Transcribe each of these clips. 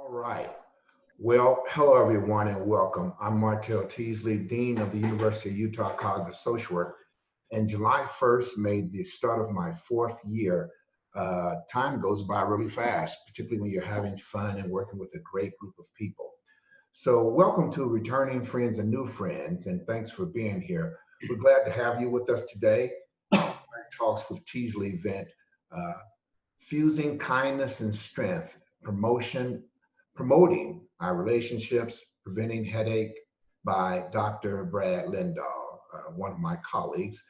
All right. Well, hello everyone and welcome. I'm Martell Teasley, Dean of the University of Utah College of Social Work. And July 1st made the start of my fourth year. Time goes by really fast, particularly when you're having fun and working with a great group of people. So welcome to returning friends and new friends, and thanks for being here. We're glad to have you with us today. Talks with Teasley event, uh, fusing kindness and strength, promoting our relationships, preventing headache by Dr. Brad Lundahl, one of my colleagues,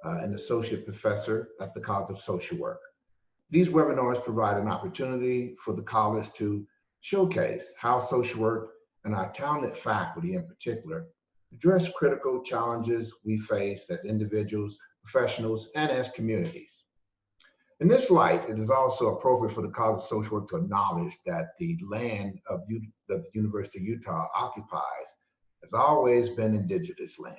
an associate professor at the College of Social Work. These webinars provide an opportunity for the college to showcase how social work and our talented faculty in particular address critical challenges we face as individuals, professionals, and as communities. In this light, it is also appropriate for the College of Social Work to acknowledge that the land that the University of Utah occupies has always been indigenous land.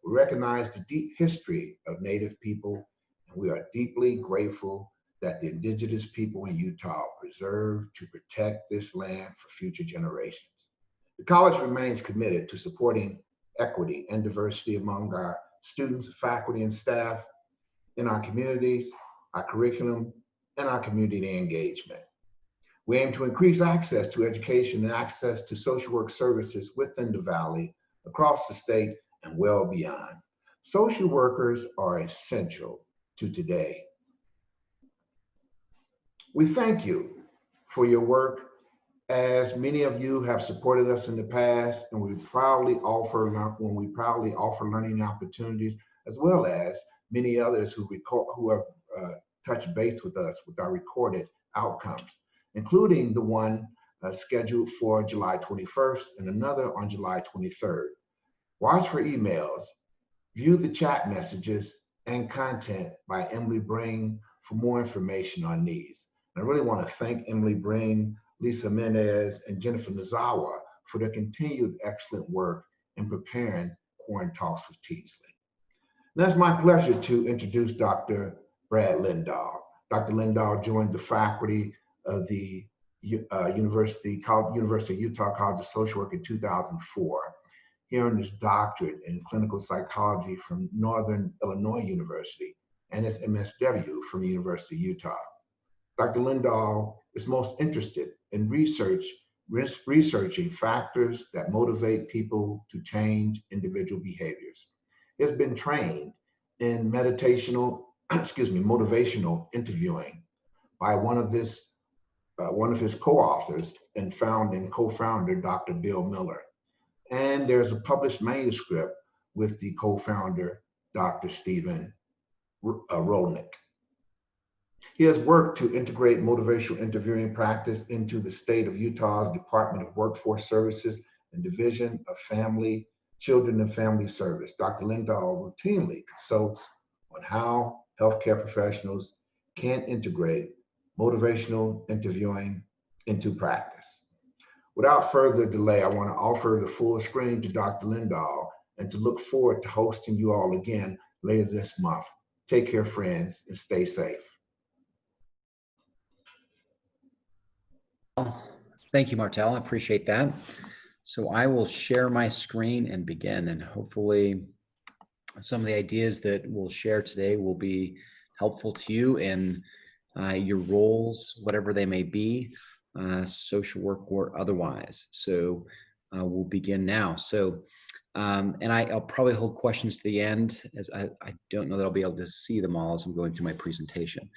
We recognize the deep history of Native people, and we are deeply grateful that the indigenous people in Utah preserve to protect this land for future generations. The college remains committed to supporting equity and diversity among our students, faculty, and staff in our communities, our curriculum, and our community engagement. We aim to increase access to education and access to social work services within the Valley, across the state, and well beyond. Social workers are essential to today. We thank you for your work, as many of you have supported us in the past, and we proudly offer learning opportunities, as well as many others who have touched base with us with our recorded outcomes, including the one scheduled for July 21st and another on July 23rd. Watch for emails, view the chat messages and content by Emily Breen for more information on these. And I really want to thank Emily Breen, Lisa Menez, and Jennifer Nazawa for their continued excellent work in preparing Quarantine Talks with Teasley. Now it's my pleasure to introduce Dr. Brad Lundahl. Dr. Lundahl joined the faculty of the University of Utah College of Social Work in 2004. He earned his doctorate in clinical psychology from Northern Illinois University and his MSW from the University of Utah. Dr. Lundahl is most interested in researching factors that motivate people to change individual behaviors. He has been trained in motivational interviewing by one of his co-authors and co-founder, Dr. Bill Miller. And there's a published manuscript with the co-founder, Dr. Stephen Rolnick. He has worked to integrate motivational interviewing practice into the state of Utah's Department of Workforce Services and Division of Children and Family Service. Dr. Lundahl routinely consults on how healthcare professionals can integrate motivational interviewing into practice. Without further delay, I want to offer the full screen to Dr. Lundahl and to look forward to hosting you all again later this month. Take care, friends, and stay safe. Thank you, Martell. I appreciate that. So I will share my screen and begin, and hopefully some of the ideas that we'll share today will be helpful to you in your roles, whatever they may be, social work or otherwise. So we'll begin now. So, and I'll probably hold questions to the end, as I don't know that I'll be able to see them all as I'm going through my presentation.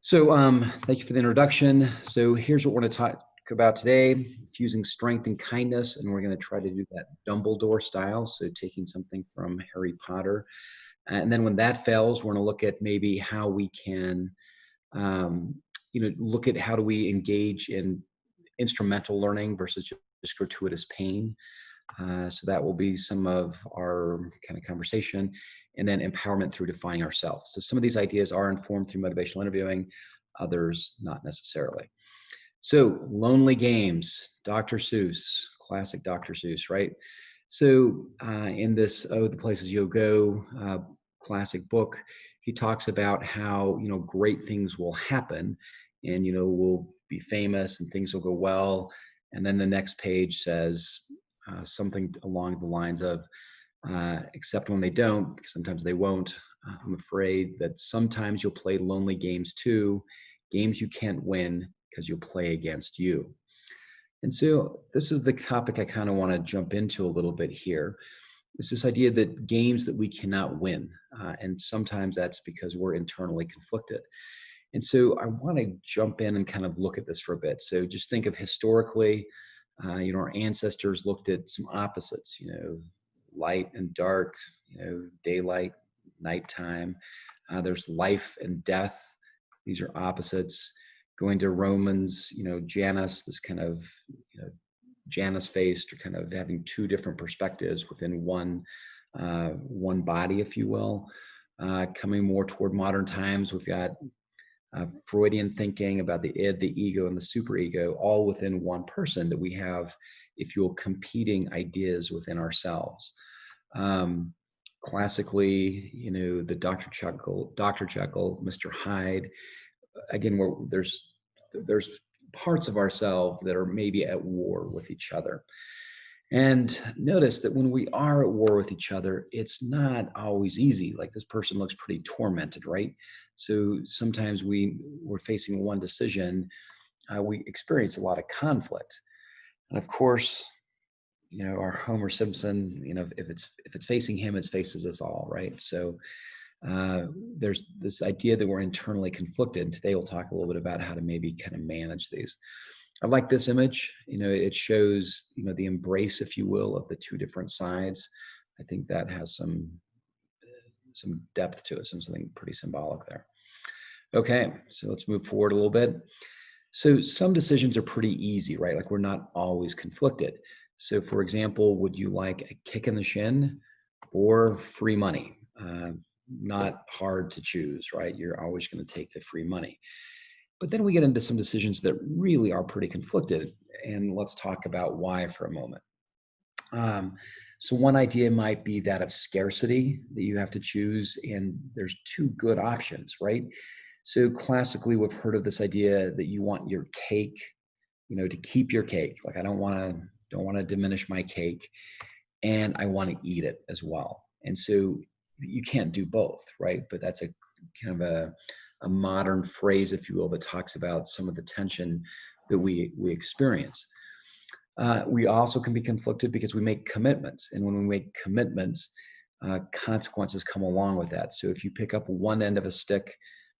So thank you for the introduction. So here's what we're going to talk about today: fusing strength and kindness, and we're going to try to do that Dumbledore style, so taking something from Harry Potter. And then when that fails, we're going to look at maybe how we can, look at how do we engage in instrumental learning versus just gratuitous pain. So that will be some of our kind of conversation. And then empowerment through defining ourselves. So some of these ideas are informed through motivational interviewing, others not necessarily. So Lonely Games, Dr. Seuss, classic Dr. Seuss, right? So in this Oh, the Places You'll Go classic book, he talks about how, great things will happen and, we'll be famous and things will go well. And then the next page says something along the lines of, except when they don't, because sometimes they won't. I'm afraid that sometimes you'll play lonely games too, games you can't win because you'll play against you. And so this is the topic I kind of want to jump into a little bit here. It's this idea that games that we cannot win. And sometimes that's because we're internally conflicted. And so I want to jump in and kind of look at this for a bit. So just think of historically, our ancestors looked at some opposites, light and dark, daylight, nighttime. There's life and death. These are opposites. Going to Romans, Janus, this kind of, Janus faced, or kind of having two different perspectives within one body, if you will. Coming more toward modern times, we've got Freudian thinking about the id, the ego, and the superego, all within one person, that we have, if you will, competing ideas within ourselves. Classically, the Dr. Jekyll, Mr. Hyde. Again, there's parts of ourselves that are maybe at war with each other. And notice that when we are at war with each other, it's not always easy. Like, this person looks pretty tormented, right? So sometimes we're facing one decision, we experience a lot of conflict. And of course, our Homer Simpson, if it's facing him, it faces us all, right? So there's this idea that we're internally conflicted. Today we'll talk a little bit about how to maybe kind of manage these. I like this image. It shows, the embrace, if you will, of the two different sides. I think that has some depth to it, something pretty symbolic there. Okay, so let's move forward a little bit. So some decisions are pretty easy, right? Like, we're not always conflicted. So for example, would you like a kick in the shin or free money? Not hard to choose, right? You're always going to take the free money. But then we get into some decisions that really are pretty conflicted. And let's talk about why for a moment. So one idea might be that of scarcity, that you have to choose, and there's two good options, right? So classically, we've heard of this idea that you want your cake, to keep your cake. Like, I don't want to diminish my cake, and I want to eat it as well. And so you can't do both, right? But that's a kind of a modern phrase, if you will, that talks about some of the tension that we experience. We also can be conflicted because we make commitments. And when we make commitments, consequences come along with that. So if you pick up one end of a stick,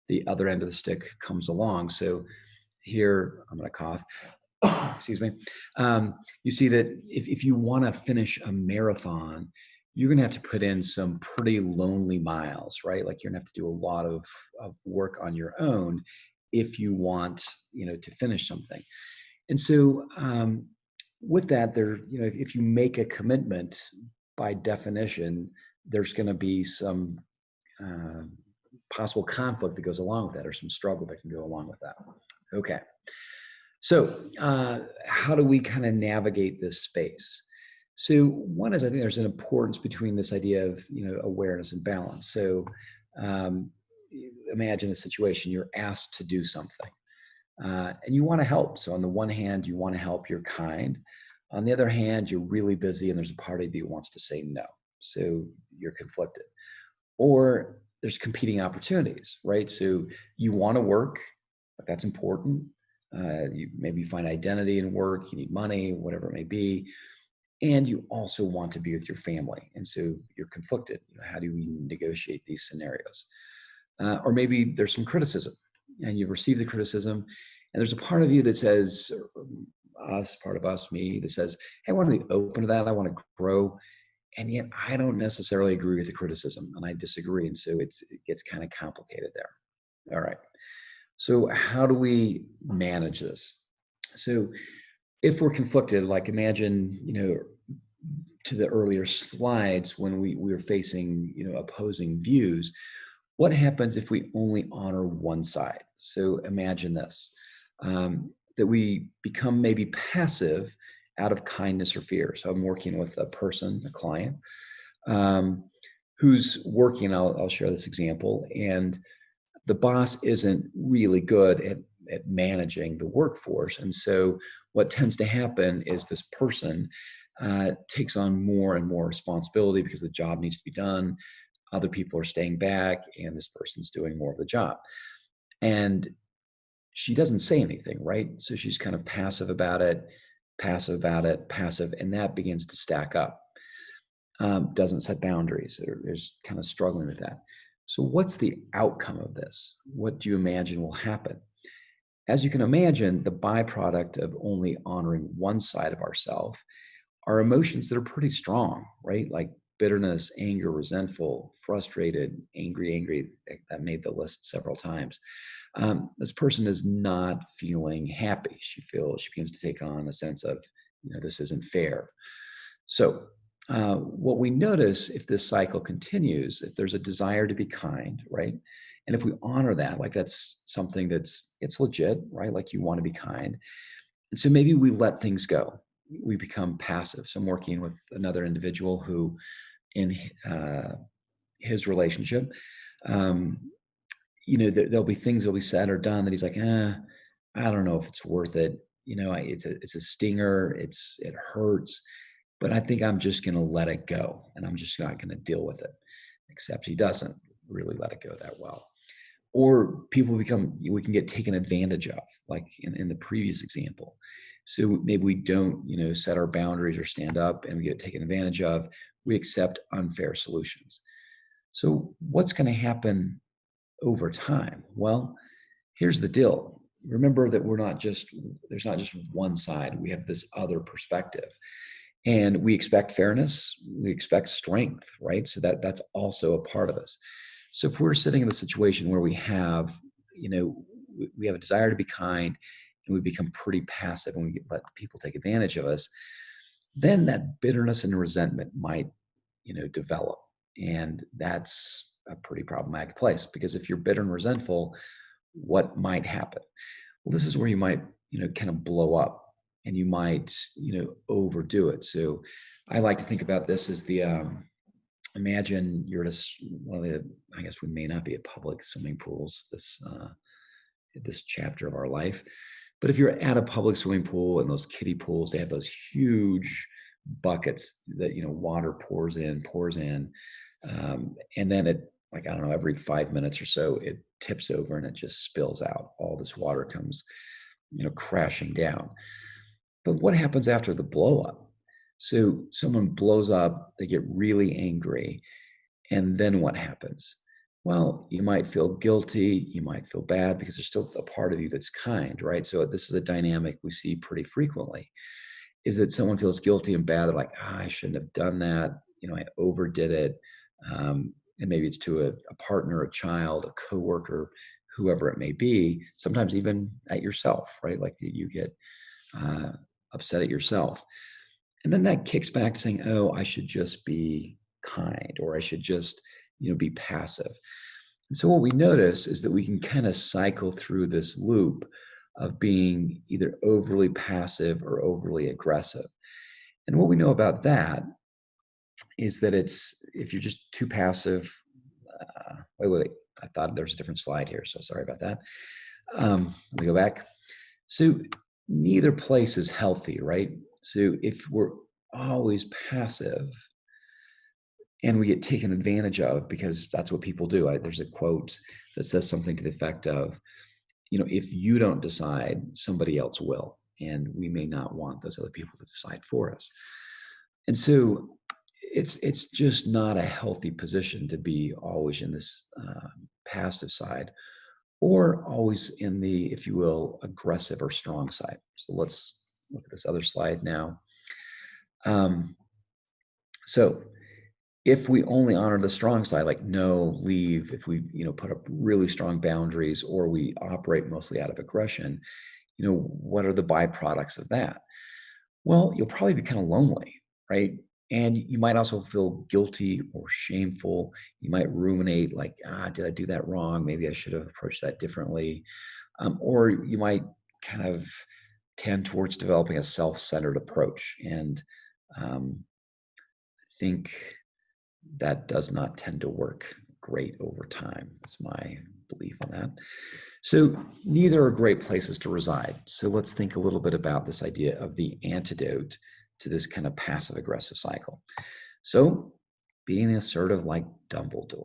the other end of the stick comes along. So here, I'm going to cough. Excuse me. You see that if you want to finish a marathon, you're going to have to put in some pretty lonely miles, right? Like, you're going to have to do a lot of work on your own if you want, to finish something. And so with that, if you make a commitment, by definition, there's going to be some possible conflict that goes along with that, or some struggle that can go along with that. Okay. So how do we kind of navigate this space? So one is, I think there's an importance between this idea of, awareness and balance. So imagine the situation, you're asked to do something and you want to help. So on the one hand, you want to help, you're kind. On the other hand, you're really busy and there's a part of you that wants to say no. So you're conflicted. Or there's competing opportunities, right? So you want to work, but that's important. You maybe find identity in work, you need money, whatever it may be. And you also want to be with your family. And so you're conflicted. How do we negotiate these scenarios? Or maybe there's some criticism and you've received the criticism and there's a part of you that says, me, that says, hey, I want to be open to that. I want to grow. And yet I don't necessarily agree with the criticism and I disagree. And so it gets kind of complicated there. All right. So how do we manage this? So if we're conflicted, like imagine, to the earlier slides when we were facing, opposing views, what happens if we only honor one side? So imagine this, that we become maybe passive out of kindness or fear. So I'm working with a person, a client, who's working, I'll share this example, and the boss isn't really good at at managing the workforce. And so what tends to happen is this person takes on more and more responsibility because the job needs to be done. Other people are staying back, and this person's doing more of the job. And she doesn't say anything, right? So she's kind of passive about it, passive, and that begins to stack up. Doesn't set boundaries, or is kind of struggling with that. So what's the outcome of this? What do you imagine will happen? As you can imagine, the byproduct of only honoring one side of ourselves are emotions that are pretty strong, right? Like bitterness, anger, resentful, frustrated, angry. That made the list several times. This person is not feeling happy. She begins to take on a sense of, this isn't fair. So what we notice if this cycle continues, if there's a desire to be kind, right? And if we honor that, like that's something it's legit, right? Like you want to be kind. And so maybe we let things go. We become passive. So I'm working with another individual who in his relationship, there'll be things that'll be said or done that he's like, I don't know if it's worth it. It's a stinger. It hurts, but I think I'm just going to let it go, and I'm just not going to deal with it. Except he doesn't really let it go that well. Or we can get taken advantage of, like in the previous example. So maybe we don't, set our boundaries or stand up, and we get taken advantage of. We accept unfair solutions. So what's going to happen over time? Well, here's the deal. Remember that there's not just one side. We have this other perspective. And we expect fairness, we expect strength, right? So that's also a part of us. So if we're sitting in a situation where we have a desire to be kind, and we become pretty passive, and we let people take advantage of us, then that bitterness and resentment might, develop. And that's a pretty problematic place, because if you're bitter and resentful, what might happen? Well, this is where you might, kind of blow up, and you might, overdo it. So I like to think about this as imagine you're at I guess we may not be at public swimming pools, this chapter of our life, but if you're at a public swimming pool, and those kiddie pools, they have those huge buckets that, water pours in, and then it, like, I don't know, every 5 minutes or so, it tips over and it just spills out. All this water comes, crashing down. But what happens after the blow up? So someone blows up, they get really angry, and then what happens? Well, you might feel guilty, you might feel bad, because there's still a part of you that's kind, right? So this is a dynamic we see pretty frequently, is that someone feels guilty and bad. They're like, I shouldn't have done that. I overdid it. And maybe it's to a partner, a child, a coworker, whoever it may be, sometimes even at yourself, right? Like you get upset at yourself. And then that kicks back to saying, oh, I should just be kind, or I should just, be passive. And so what we notice is that we can kind of cycle through this loop of being either overly passive or overly aggressive. And what we know about that is that if you're just too passive, wait. I thought there was a different slide here, so sorry about that. Let me go back. So neither place is healthy, right? So if we're always passive and we get taken advantage of, because that's what people do. There's a quote that says something to the effect of, if you don't decide, somebody else will. And we may not want those other people to decide for us. And so it's just not a healthy position to be always in this passive side, or always in the, if you will, aggressive or strong side. So let's look at this other slide now. So if we only honor the strong side, like no, leave, if we, put up really strong boundaries, or we operate mostly out of aggression, what are the byproducts of that? Well, you'll probably be kind of lonely, right? And you might also feel guilty or shameful. You might ruminate like, did I do that wrong? Maybe I should have approached that differently. Or you might kind of tend towards developing a self-centered approach. And I think that does not tend to work great over time. It's my belief on that. So neither are great places to reside. So let's think a little bit about this idea of the antidote to this kind of passive aggressive cycle. So being assertive like Dumbledore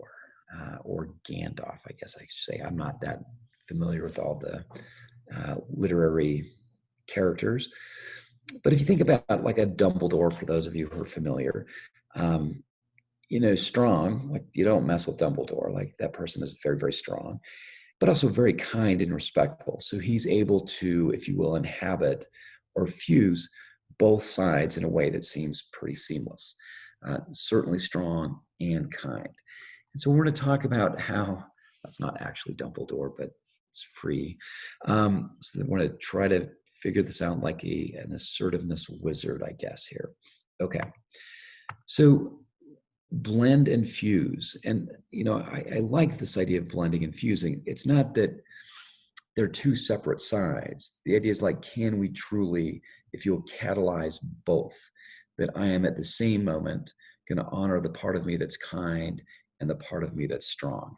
or Gandalf, I guess I should say. I'm not that familiar with all the literary characters. But if you think about like a Dumbledore, for those of you who are familiar, strong, like you don't mess with Dumbledore, like that person is very, very strong, but also very kind and respectful. So he's able to, if you will, inhabit or fuse both sides in a way that seems pretty seamless, certainly strong and kind. And so we're going to talk about how, that's not actually Dumbledore, but it's free. So we're going to try to figure this out like an assertiveness wizard, I guess, here. Okay. So blend and fuse. And, I like this idea of blending and fusing. It's not that they're two separate sides. The idea is like, can we truly, if you'll catalyze both, that I am at the same moment going to honor the part of me that's kind and the part of me that's strong.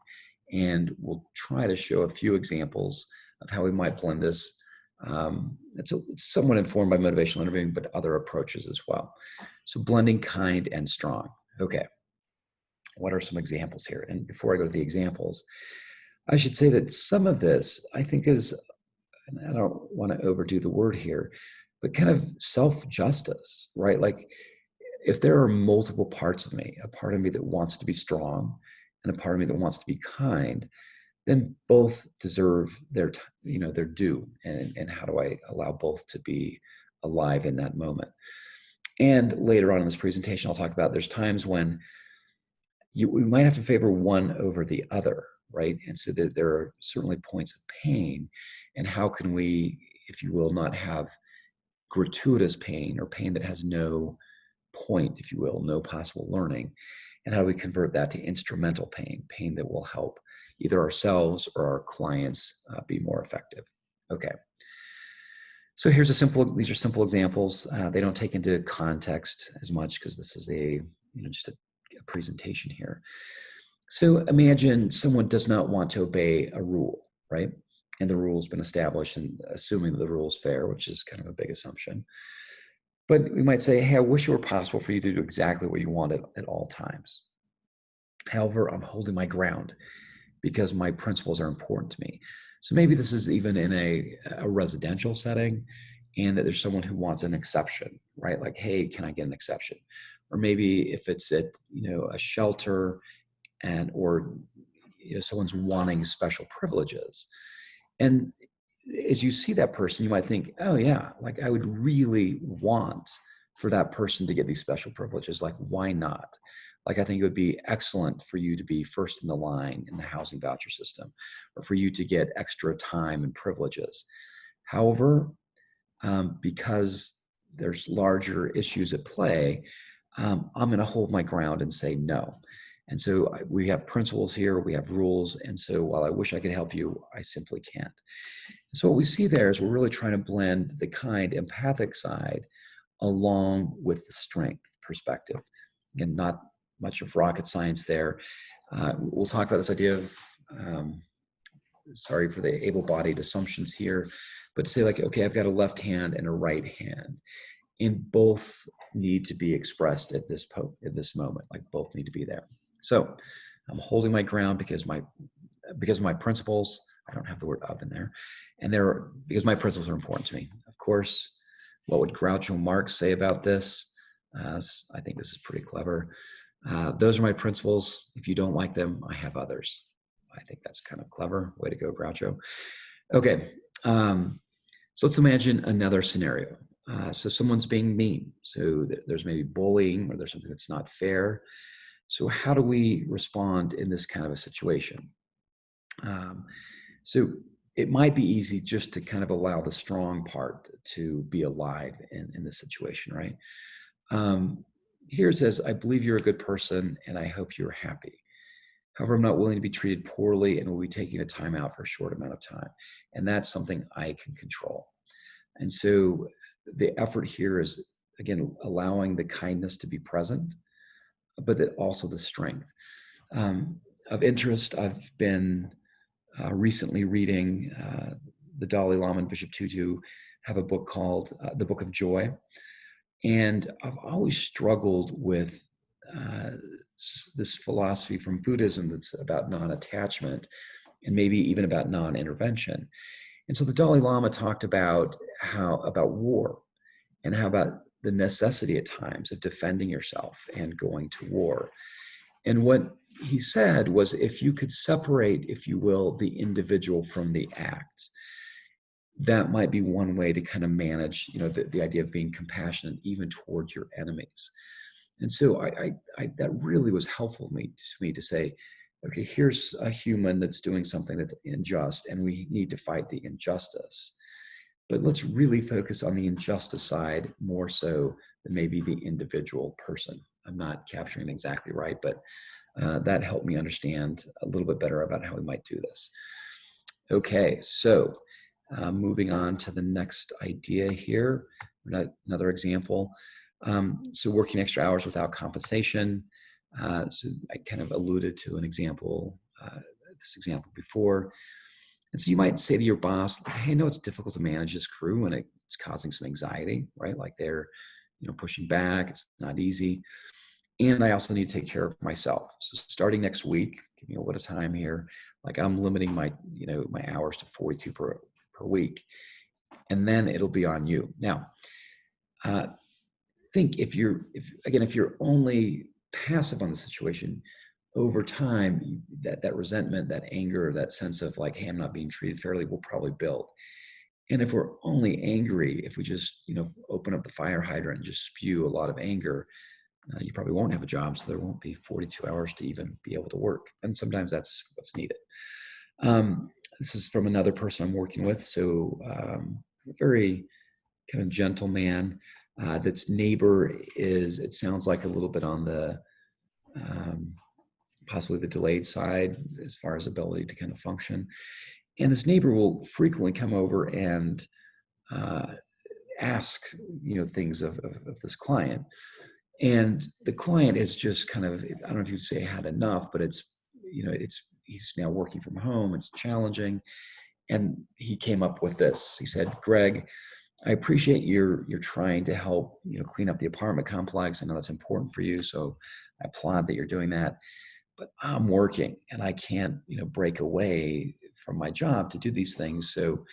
And we'll try to show a few examples of how we might blend this. It's somewhat informed by motivational interviewing, but other approaches as well. So blending kind and strong. Okay. What are some examples here? And before I go to the examples, I should say that some of this I think is, and I don't want to overdo the word here, but kind of self-justice, right? Like if there are multiple parts of me, a part of me that wants to be strong and a part of me that wants to be kind, then both deserve their due. And how do I allow both to be alive in that moment? And later on in this presentation, I'll talk about there's times when we might have to favor one over the other, right? And so there are certainly points of pain. And how can we, if you will, not have gratuitous pain or pain that has no point, if you will, no possible learning? And how do we convert that to instrumental pain that will help either ourselves or our clients be more effective? Okay. So these are simple examples. They don't take into context as much because this is just a presentation here. So imagine someone does not want to obey a rule, right? And the rule's been established, and assuming that the rule is fair, which is kind of a big assumption. But we might say, hey, I wish it were possible for you to do exactly what you want at all times. However, I'm holding my ground because my principles are important to me. So maybe this is even in a residential setting, and that there's someone who wants an exception, right? Like, hey, can I get an exception? Or maybe if it's at a shelter, or someone's wanting special privileges. And as you see that person, you might think, oh yeah, like I would really want for that person to get these special privileges. Like, why not? Like, I think it would be excellent for you to be first in the line in the housing voucher system, or for you to get extra time and privileges. However, because there's larger issues at play, I'm going to hold my ground and say no. And so we have principles here, we have rules. And so while I wish I could help you, I simply can't. So what we see there is we're really trying to blend the kind empathic side along with the strength perspective. Again, not much of rocket science there. We'll talk about this idea of, sorry for the able-bodied assumptions here, but to say like, okay, I've got a left hand and a right hand, and both need to be expressed at this moment, like both need to be there. So I'm holding my ground because of my principles. I don't have the word of in there. And because my principles are important to me. Of course, what would Groucho Marx say about this? I think this is pretty clever. Those are my principles. If you don't like them, I have others. I think that's kind of clever. Way to go, Groucho. Okay. So let's imagine another scenario. So someone's being mean. So there's maybe bullying, or there's something that's not fair. So how do we respond in this kind of a situation? So it might be easy just to kind of allow the strong part to be alive in this situation, right? Here it says, I believe you're a good person and I hope you're happy. However, I'm not willing to be treated poorly and will be taking a time out for a short amount of time. And that's something I can control. And so the effort here is, again, allowing the kindness to be present, but that also the strength. Of interest, I've been recently reading the Dalai Lama and Bishop Tutu have a book called The Book of Joy. And I've always struggled with this philosophy from Buddhism that's about non-attachment and maybe even about non-intervention. And so the Dalai Lama talked about war and how about the necessity at times of defending yourself and going to war. And what he said was, if you could separate, if you will, the individual from the act, that might be one way to kind of manage, the idea of being compassionate even towards your enemies. And so I that really was helpful to me to say, okay, here's a human that's doing something that's unjust, and we need to fight the injustice. But let's really focus on the injustice side more so than maybe the individual person. I'm not capturing it exactly right, but that helped me understand a little bit better about how we might do this. Okay, so moving on to the next idea here, another example. So working extra hours without compensation. So I kind of alluded to an example, this example before. And so you might say to your boss, hey, I know it's difficult to manage this crew and it's causing some anxiety, right? Like they're, pushing back, it's not easy. And I also need to take care of myself. So starting next week, give me a little time here, like I'm limiting my, my hours to 42 per week. And then it'll be on you. Now, think if you're only passive on the situation, over time, that resentment, that anger, that sense of like, hey, I'm not being treated fairly will probably build. And if we're only angry, if we just, open up the fire hydrant and just spew a lot of anger, you probably won't have a job. So there won't be 42 hours to even be able to work. And sometimes that's what's needed. This is from another person I'm working with. So a very kind of gentle man. That's neighbor is, it sounds like a little bit on the, possibly the delayed side as far as ability to kind of function. And this neighbor will frequently come over and ask, things of this client. And the client is just kind of, I don't know if you'd say had enough, but he's now working from home. It's challenging. And he came up with this. He said, Greg, I appreciate you're trying to help, clean up the apartment complex. I know that's important for you. So I applaud that you're doing that. But I'm working and I can't, break away from my job to do these things. So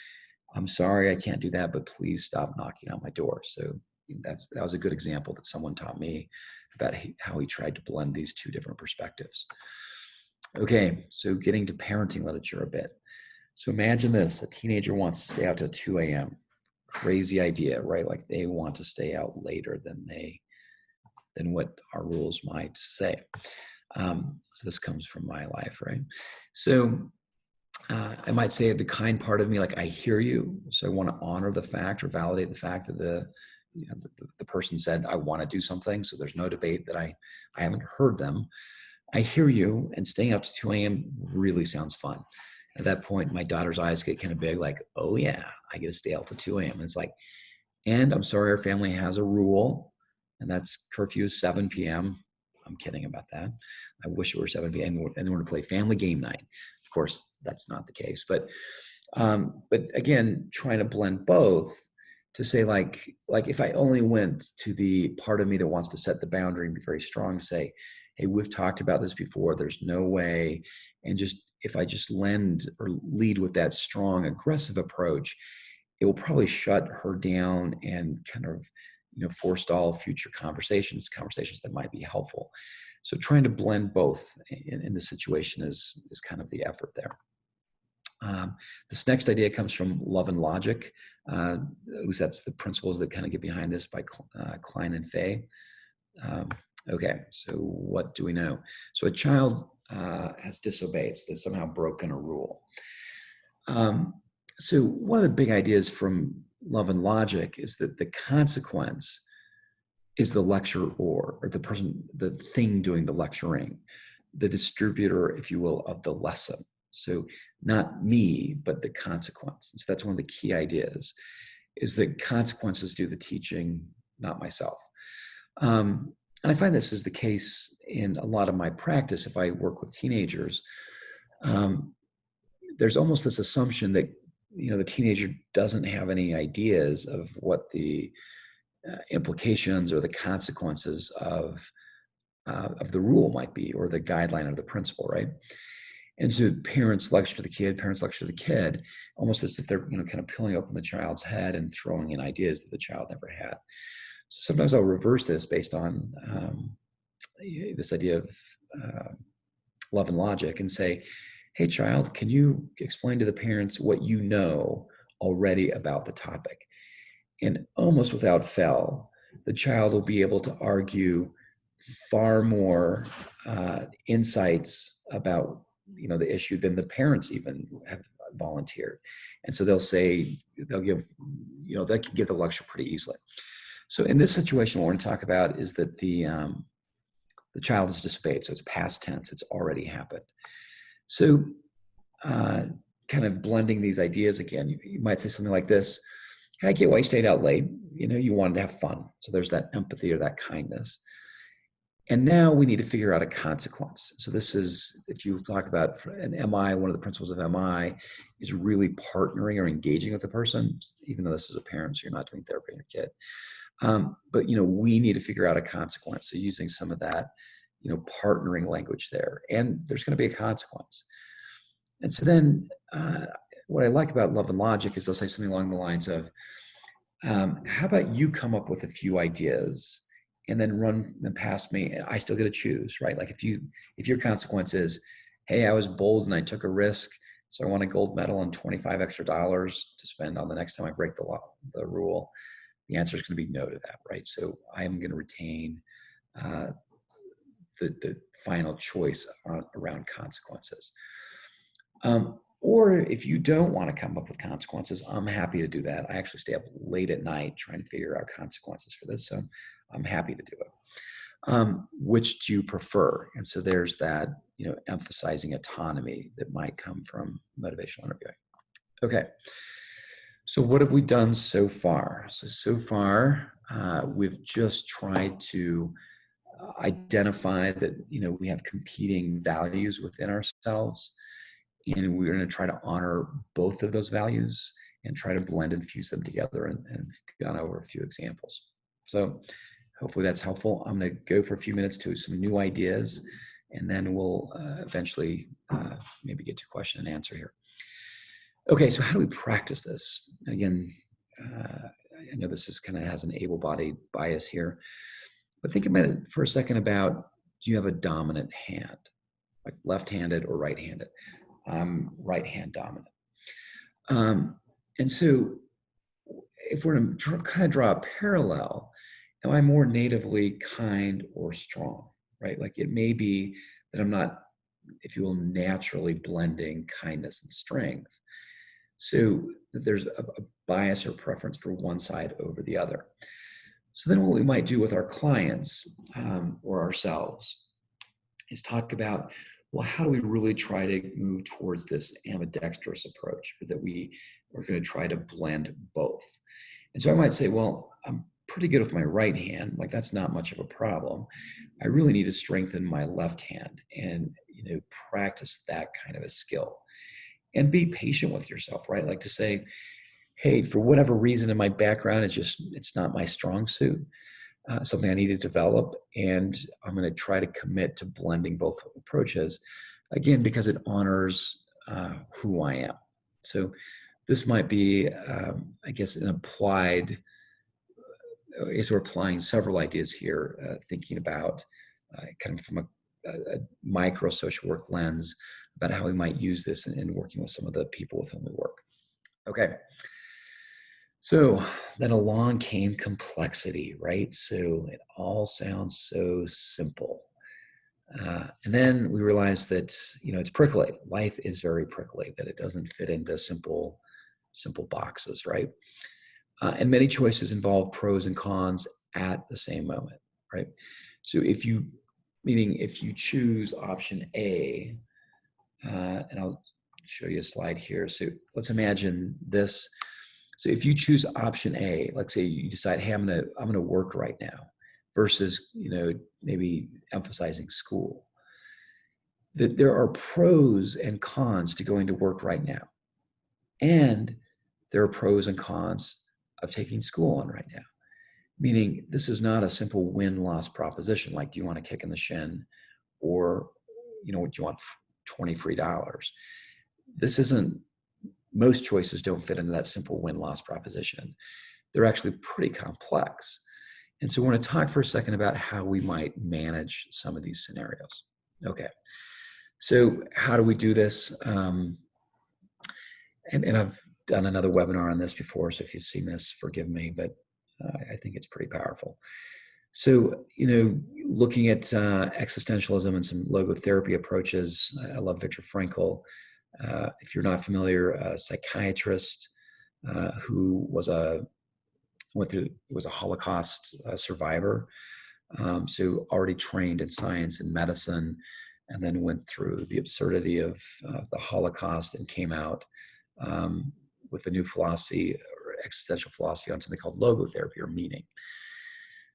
I'm sorry I can't do that, but please stop knocking on my door. So that was a good example that someone taught me about how he tried to blend these two different perspectives. Okay, so getting to parenting literature a bit. So imagine this, a teenager wants to stay out till 2 a.m. Crazy idea, right? Like they want to stay out later than what our rules might say. So this comes from my life, right? So I might say the kind part of me, like I hear you. So I want to honor the fact or validate the fact that the person said, I want to do something. So there's no debate that I haven't heard them. I hear you, and staying up to 2 a.m. really sounds fun. At that point, my daughter's eyes get kind of big, like, oh yeah, I get to stay out to 2 a.m. And it's like, and I'm sorry, our family has a rule, and that's curfew is 7 p.m. I'm kidding about that. I wish it were 7 p.m. and we're to play family game night. Of course, that's not the case. But again, trying to blend both to say like if I only went to the part of me that wants to set the boundary and be very strong, to say, hey, we've talked about this before. There's no way. And just if I just lend or lead with that strong, aggressive approach, it will probably shut her down and kind of, forestall future conversations that might be helpful. So trying to blend both in the situation is kind of the effort there. This next idea comes from Love and Logic. At least that's the principles that kind of get behind this by Klein and Fay. Okay, so what do we know? So a child has disobeyed, so they've somehow broken a rule. So one of the big ideas from Love and Logic is that the consequence is the lecturer or the thing doing the lecturing, the distributor, if you will, of the lesson. So not me, but the consequence. So that's one of the key ideas, is that consequences do the teaching, not myself. And I find this is the case in a lot of my practice. If I work with teenagers, there's almost this assumption that, the teenager doesn't have any ideas of what the implications or the consequences of the rule might be, or the guideline or the principle, right? And so parents lecture the kid, almost as if they're, kind of peeling open the child's head and throwing in ideas that the child never had. So sometimes I'll reverse this based on this idea of love and logic, and say, hey, child, can you explain to the parents what you know already about the topic? And almost without fail, the child will be able to argue far more insights about the issue than the parents even have volunteered. And so they'll give the lecture pretty easily. So in this situation, what we're going to talk about is that the child is disobeyed. So it's past tense. It's already happened. So kind of blending these ideas again, you might say something like this: hey, I get why you stayed out late. You wanted to have fun. So there's that empathy or that kindness. And now we need to figure out a consequence. So this is, if you talk about an MI, one of the principles of MI is really partnering or engaging with the person, even though this is a parent, so you're not doing therapy on your kid. But, we need to figure out a consequence. So using some of that, partnering language there, and there's going to be a consequence. And so then what I like about love and logic is they'll say something along the lines of, how about you come up with a few ideas and then run them past me? I still get to choose, right? Like if your consequence is, hey, I was bold and I took a risk, so I want a gold medal and $25 extra to spend on the next time I break the rule, the answer is going to be no to that, right? So I'm going to retain the final choice around consequences. Or if you don't want to come up with consequences, I'm happy to do that. I actually stay up late at night trying to figure out consequences for this, so I'm happy to do it. Which do you prefer? And so there's that, emphasizing autonomy that might come from motivational interviewing. Okay. So what have we done so far? So far, we've just tried to identify that, we have competing values within ourselves, and we're going to try to honor both of those values and try to blend and fuse them together, and gone over a few examples. So hopefully that's helpful. I'm going to go for a few minutes to some new ideas, and then we'll eventually maybe get to question and answer here. Okay, so how do we practice this? And again, I know this is kind of has an able-bodied bias here, but think about it for a second about, do you have a dominant hand, like left-handed or right-handed? Right-hand dominant. And so if we're going to kind of draw a parallel, am I more natively kind or strong, right? Like it may be that I'm not, if you will, naturally blending kindness and strength. So there's a bias or preference for one side over the other. So then what we might do with our clients or ourselves is talk about, well, how do we really try to move towards this ambidextrous approach, or that we are going to try to blend both? And so I might say, well, I'm pretty good with my right hand. Like that's not much of a problem. I really need to strengthen my left hand and, practice that kind of a skill, and be patient with yourself, right? Like to say, hey, for whatever reason in my background, it's not my strong suit. Something I need to develop, and I'm going to try to commit to blending both approaches, again, because it honors who I am. So this might be, I guess, an applied, we're applying several ideas here, thinking about kind of from a micro social work lens about how we might use this in working with some of the people with whom we work. Okay. So then along came complexity, right? So it all sounds so simple. And then we realized that, it's prickly. Life is very prickly, that it doesn't fit into simple boxes, right? And many choices involve pros and cons at the same moment, right? So if you choose option A, and I'll show you a slide here. So let's imagine this. So if you choose option A, let's say you decide, hey, I'm gonna work right now, versus maybe emphasizing school. that there are pros and cons to going to work right now. And there are pros and cons of taking school on right now. Meaning this is not a simple win-loss proposition, like, do you want a kick in the shin, or, do you want $20 free? This isn't, most choices don't fit into that simple win-loss proposition. They're actually pretty complex. And so we're going to talk for a second about how we might manage some of these scenarios. Okay. So how do we do this? And I've done another webinar on this before, so if you've seen this, forgive me, but I think it's pretty powerful. So, looking at existentialism and some logotherapy approaches, I love Viktor Frankl. If you're not familiar, a psychiatrist who was a Holocaust survivor, so already trained in science and medicine, and then went through the absurdity of the Holocaust and came out with a new philosophy, or existential philosophy, on something called logotherapy, or meaning.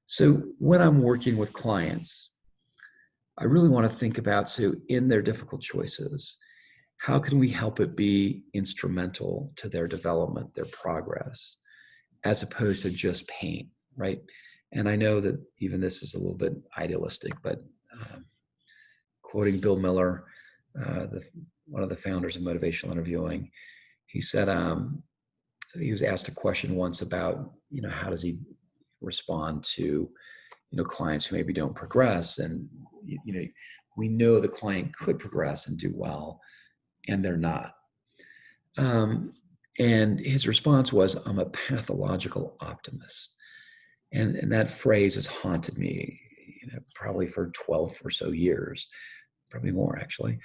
So when I'm working with clients, I really want to think about, so in their difficult choices, how can we help it be instrumental to their development, their progress, as opposed to just pain, right? And I know that even this is a little bit idealistic, but quoting Bill Miller, one of the founders of Motivational Interviewing, he said he was asked a question once about, how does he respond to, clients who maybe don't progress, and we know the client could progress and do well, and they're not. And his response was, "I'm a pathological optimist," and that phrase has haunted me, probably for 12 or so years, probably more actually.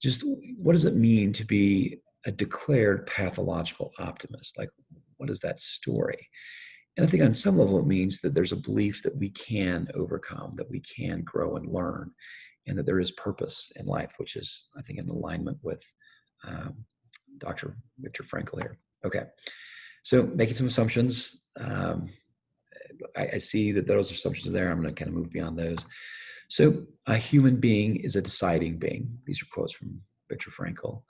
Just what does it mean to be a declared pathological optimist? Like, what is that story? And I think on some level it means that there's a belief that we can overcome, that we can grow and learn, and that there is purpose in life, which is, I think, in alignment with Dr. Viktor Frankl here. Okay, so making some assumptions. I see that those assumptions are there. I'm going to kind of move beyond those. So a human being is a deciding being. These are quotes from Viktor Frankl.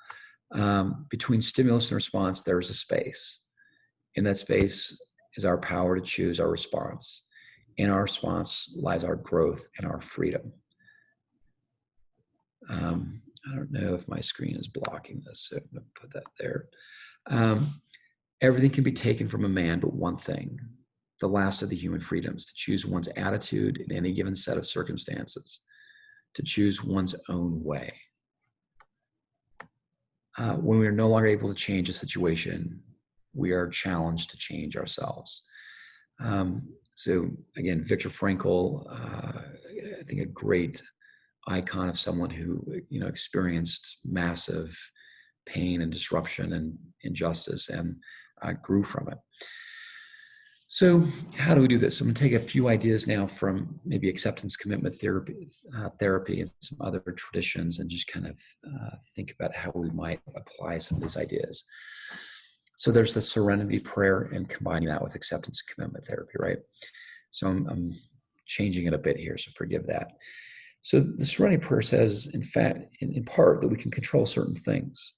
Between stimulus and response, there is a space. In that space is our power to choose our response. In our response lies our growth and our freedom. I don't know if my screen is blocking this, so I'm going to put that there. Everything can be taken from a man but one thing, the last of the human freedoms, to choose one's attitude in any given set of circumstances, to choose one's own way. When we are no longer able to change a situation, we are challenged to change ourselves. So again, Viktor Frankl, I think a great icon of someone who, experienced massive pain and disruption and injustice and grew from it. So how do we do this? I'm going to take a few ideas now from maybe acceptance commitment therapy and some other traditions, and just kind of think about how we might apply some of these ideas. So there's the serenity prayer, and combining that with acceptance commitment therapy, right? So I'm changing it a bit here, so forgive that. So the serenity prayer says, in fact, in part, that we can control certain things,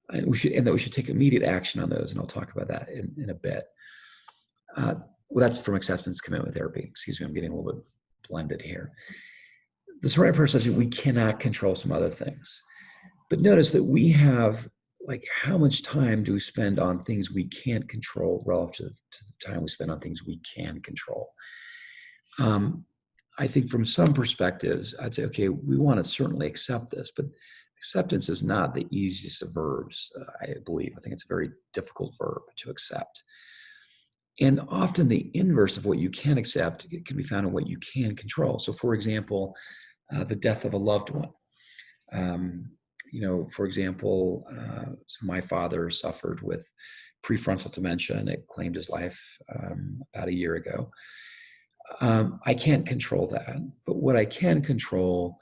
and that we should take immediate action on those, and I'll talk about that in a bit. Well, that's from acceptance commitment therapy. Excuse me, I'm getting a little bit blended here. The serenity prayer says we cannot control some other things, but notice that we have, like, how much time do we spend on things we can't control relative to the time we spend on things we can control? I think from some perspectives, I'd say, okay, we want to certainly accept this, but acceptance is not the easiest of verbs, I believe. I think it's a very difficult verb to accept. And often the inverse of what you can accept can be found in what you can control. So for example, the death of a loved one. For example, so my father suffered with prefrontal dementia, and it claimed his life about a year ago. I can't control that, but what I can control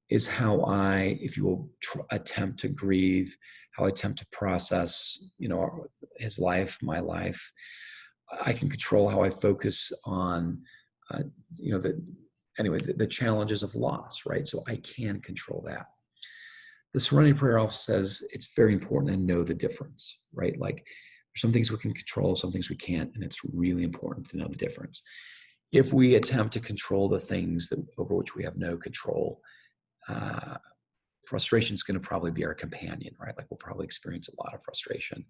is how I, if you will, attempt to grieve, how I attempt to process, his life, my life. I can control how I focus on, the challenges of loss, right? So I can control that. The Serenity Prayer also says it's very important to know the difference, right? Like there's some things we can control, some things we can't, and it's really important to know the difference. If we attempt to control the things over which we have no control, frustration is going to probably be our companion, right? Like we'll probably experience a lot of frustration.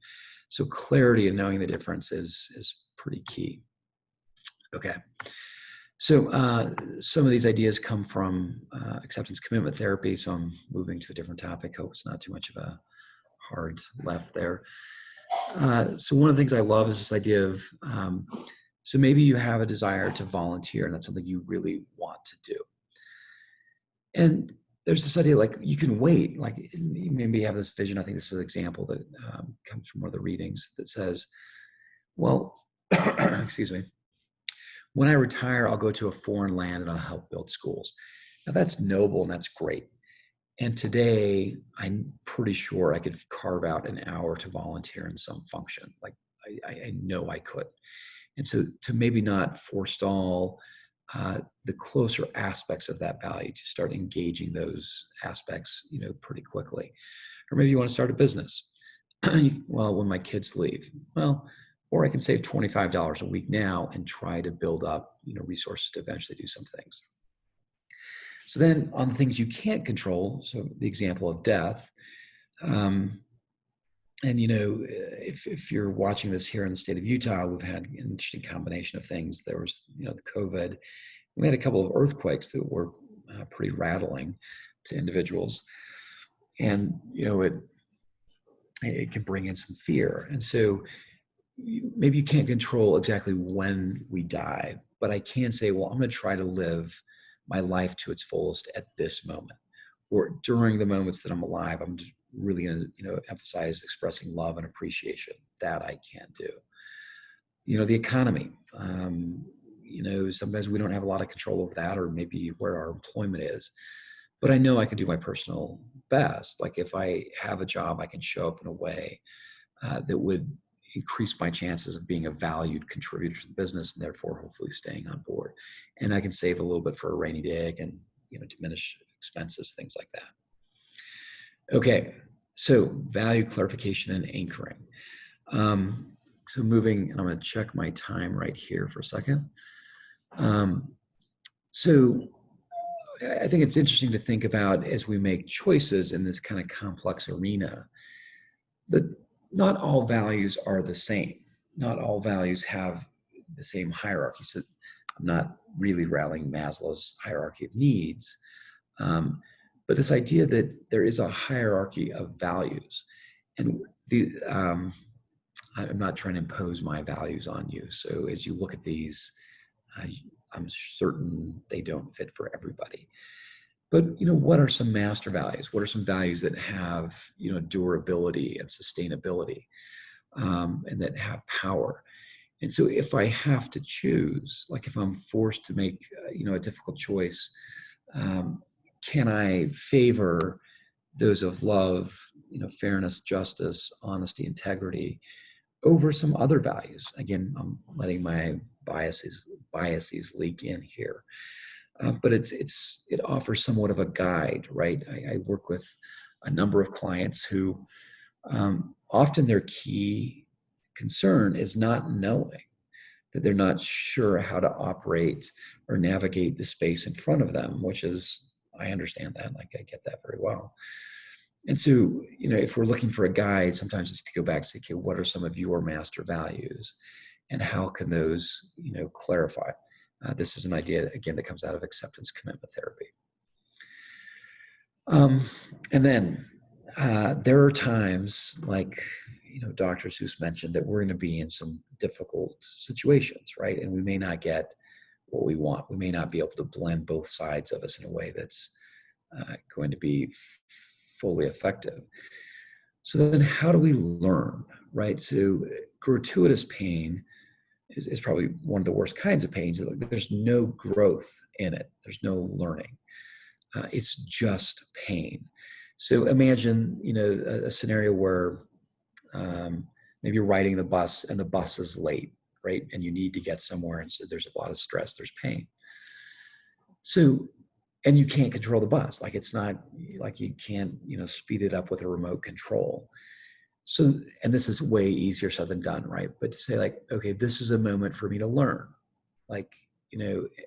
So clarity and knowing the difference is pretty key. Okay. So some of these ideas come from acceptance commitment therapy. So I'm moving to a different topic. Hope it's not too much of a hard left there. So one of the things I love is this idea of, so maybe you have a desire to volunteer and that's something you really want to do. And there's this idea like you can wait, like maybe you have this vision. I think this is an example that comes from one of the readings that says, well, excuse me, when I retire, I'll go to a foreign land and I'll help build schools. Now that's noble and that's great. And today, I'm pretty sure I could carve out an hour to volunteer in some function. Like I know I could. And so to maybe not forestall the closer aspects of that value, to start engaging those aspects, pretty quickly. Or maybe you want to start a business. Well, when my kids leave, or I can save $25 a week now and try to build up, resources to eventually do some things. So then on the things you can't control, so the example of death, and if you're watching this here in the state of Utah, we've had an interesting combination of things. There was, the COVID. We had a couple of earthquakes that were pretty rattling to individuals, and it can bring in some fear. And so maybe you can't control exactly when we die, but I can say, well, I'm going to try to live my life to its fullest at this moment, or during the moments that I'm alive. I'm just really going to, emphasize expressing love and appreciation. That I can do. The economy. Sometimes we don't have a lot of control over that, or maybe where our employment is. But I know I can do my personal best. Like if I have a job, I can show up in a way that would increase my chances of being a valued contributor to the business and therefore hopefully staying on board. And I can save a little bit for a rainy day and, diminish expenses, things like that. Okay. So value clarification and anchoring. So moving, and I'm going to check my time right here for a second. So I think it's interesting to think about as we make choices in this kind of complex arena, that not all values are the same. Not all values have the same hierarchy. So I'm not really rallying Maslow's hierarchy of needs, but this idea that there is a hierarchy of values, and I'm not trying to impose my values on you. So as you look at these, I'm certain they don't fit for everybody. But, what are some master values? What are some values that have, durability and sustainability, and that have power? And so if I have to choose, like if I'm forced to make, a difficult choice, can I favor those of love, fairness, justice, honesty, integrity over some other values? Again, I'm letting my biases leak in here. But it offers somewhat of a guide, right? I work with a number of clients who often their key concern is not knowing, that they're not sure how to operate or navigate the space in front of them, which is, I understand that, like I get that very well. And so, if we're looking for a guide, sometimes it's to go back to say, okay, what are some of your master values and how can those, clarify? This is an idea, again, that comes out of acceptance commitment therapy. And then there are times, like, Dr. Seuss mentioned, that we're going to be in some difficult situations, right? And we may not get what we want. We may not be able to blend both sides of us in a way that's going to be fully effective. So then how do we learn, right? So gratuitous pain is probably one of the worst kinds of pains. There's no growth in it. There's no learning. It's just pain. So imagine, a scenario where maybe you're riding the bus and the bus is late, right? And you need to get somewhere. And so there's a lot of stress, there's pain. So and you can't control the bus. Like, it's not like you can't, speed it up with a remote control. So, and this is way easier said than done, right? But to say like, okay, this is a moment for me to learn, like,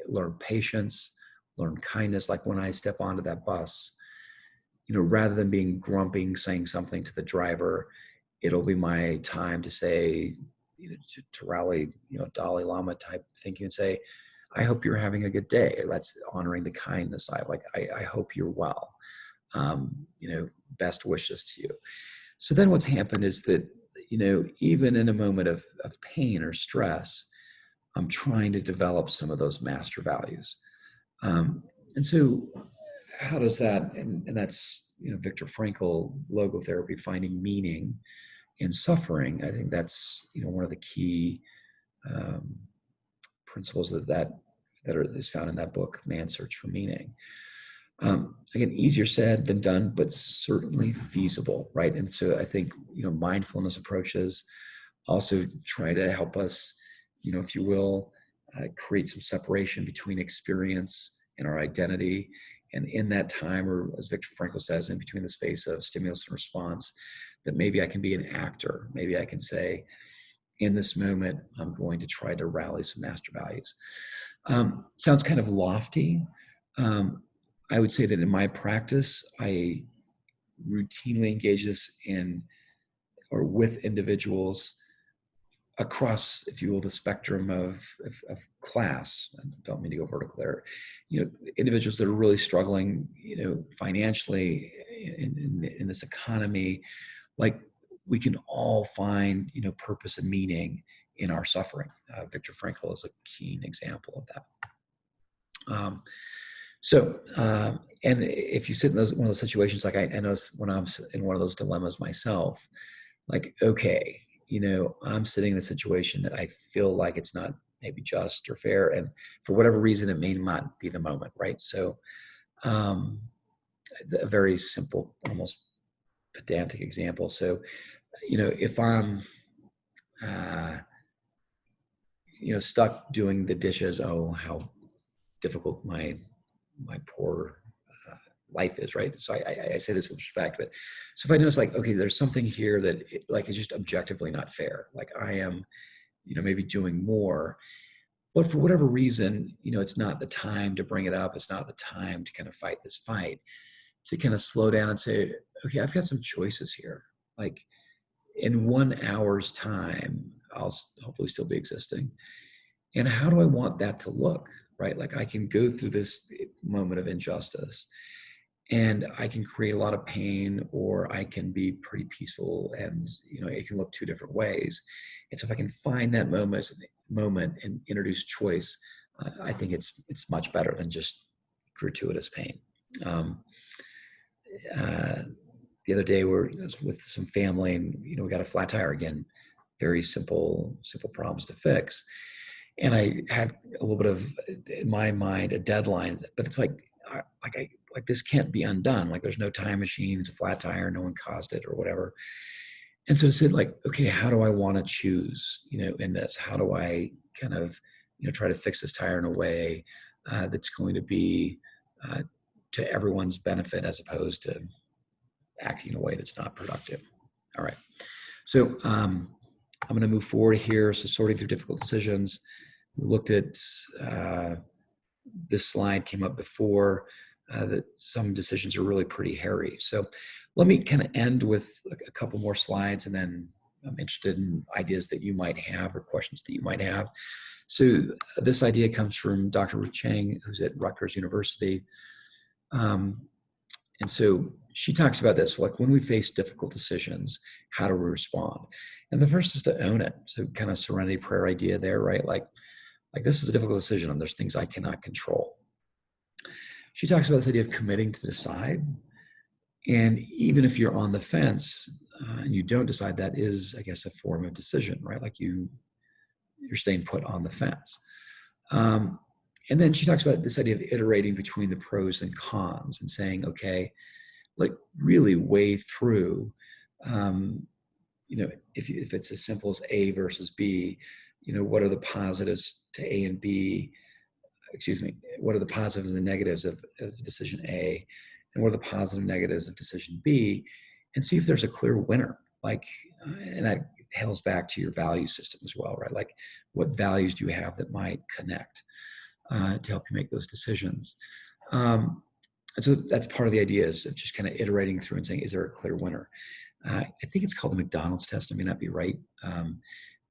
learn patience, learn kindness. Like when I step onto that bus, rather than being grumpy, saying something to the driver, it'll be my time to say, to rally, Dalai Lama type thinking and say, I hope you're having a good day. That's honoring the kindness side. Like, I hope you're well. Best wishes to you. So then what's happened is that, even in a moment of pain or stress, I'm trying to develop some of those master values. And so how does that, and that's, Viktor Frankl, logotherapy, finding meaning in suffering. I think that's, one of the key principles that is found in that book, Man's Search for Meaning. Again, easier said than done, but certainly feasible, right? And so I think, mindfulness approaches also try to help us, if you will, create some separation between experience and our identity. And in that time, or as Viktor Frankl says, in between the space of stimulus and response, that maybe I can be an actor. Maybe I can say, in this moment, I'm going to try to rally some master values. Sounds kind of lofty. I would say that in my practice, I routinely engage this with individuals across, if you will, the spectrum of class. I don't mean to go vertical there. Individuals that are really struggling, financially in this economy. Like, we can all find, purpose and meaning in our suffering. Viktor Frankl is a keen example of that. And if you sit in one of those situations, like I noticed when I'm in one of those dilemmas myself, like, okay, I'm sitting in a situation that I feel like it's not maybe just or fair. And for whatever reason, it may not be the moment, right? So a very simple, almost pedantic example. So, if I'm, stuck doing the dishes, oh, how difficult my poor life is, right? So I say this with respect, but so if I notice like, okay, there's something here that is just objectively not fair. Like, I am, maybe doing more, but for whatever reason, it's not the time to bring it up. It's not the time to kind of fight this fight, to kind of slow down and say, okay, I've got some choices here. Like, in 1 hour's time, I'll hopefully still be existing. And how do I want that to look, right? Like, I can go through this moment of injustice and I can create a lot of pain, or I can be pretty peaceful, and, it can look two different ways. And so if I can find that moment and introduce choice, I think it's much better than just gratuitous pain. The other day, we're with some family, and we got a flat tire again. Very simple problems to fix. And I had a little bit of, in my mind, a deadline. But it's like this can't be undone. Like, there's no time machine. It's a flat tire. No one caused it or whatever. And so I said, like, okay, how do I want to choose? In this, how do I kind of try to fix this tire in a way that's going to be to everyone's benefit, as opposed to acting in a way that's not productive. All right. So I'm going to move forward here. So, sorting through difficult decisions. We looked at this slide came up before, that some decisions are really pretty hairy. So let me kind of end with a couple more slides, and then I'm interested in ideas that you might have or questions that you might have. So this idea comes from Dr. Ruth Chang, who's at Rutgers University. And so she talks about this, like, when we face difficult decisions, how do we respond? And the first is to own it. So kind of serenity prayer idea there, right? Like this is a difficult decision, and there's things I cannot control. She talks about this idea of committing to decide. And even if you're on the fence and you don't decide, that is, I guess, a form of decision, right? Like you're staying put on the fence. And then she talks about this idea of iterating between the pros and cons and saying, okay, like, really weigh through, if it's as simple as A versus B, what are the positives to A and B? what are the positives and the negatives of decision A, and what are the positive and negatives of decision B, and see if there's a clear winner. Like, and that hails back to your value system as well, right? Like, what values do you have that might connect to help you make those decisions? And so that's part of the idea, is of just kind of iterating through and saying, is there a clear winner? I think it's called the McDonald's test. I may not be right.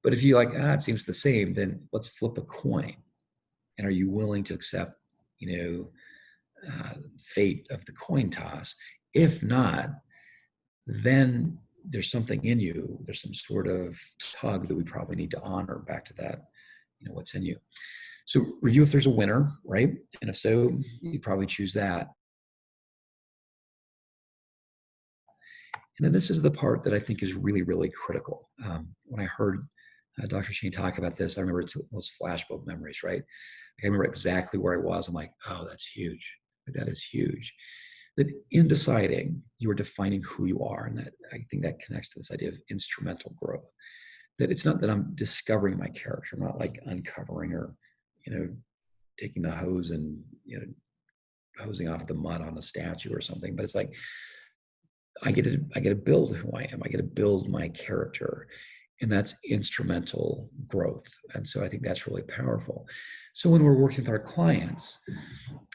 But if you like, it seems the same, then let's flip a coin. And are you willing to accept, fate of the coin toss? If not, then there's something in you. There's some sort of tug that we probably need to honor, back to that, what's in you. So review if there's a winner, right? And if so, you probably choose that. And then this is the part that I think is really, really critical. When I heard Dr. Shane talk about this, I remember those flashbulb memories, right? Like, I remember exactly where I was. I'm like, oh, that's huge. That is huge. That in deciding, you are defining who you are. And that, I think that connects to this idea of instrumental growth. That it's not that I'm discovering my character. I'm not like uncovering or, taking the hose and, hosing off the mud on a statue or something. But it's like, I get to build who I am. I get to build my character, and that's instrumental growth. And so I think that's really powerful. So when we're working with our clients,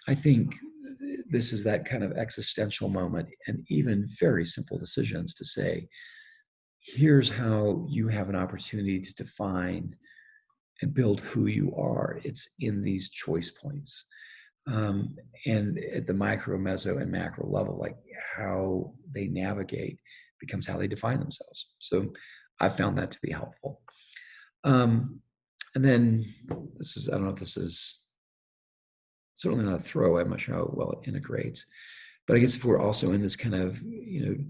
I think this is that kind of existential moment, and even very simple decisions to say, here's how you have an opportunity to define and build who you are. It's in these choice points. And at the micro, meso, and macro level, like how they navigate becomes how they define themselves. So I found that to be helpful. And then I don't know if this is certainly not a throwaway. I'm not sure how well it integrates, but I guess if we're also in this kind of,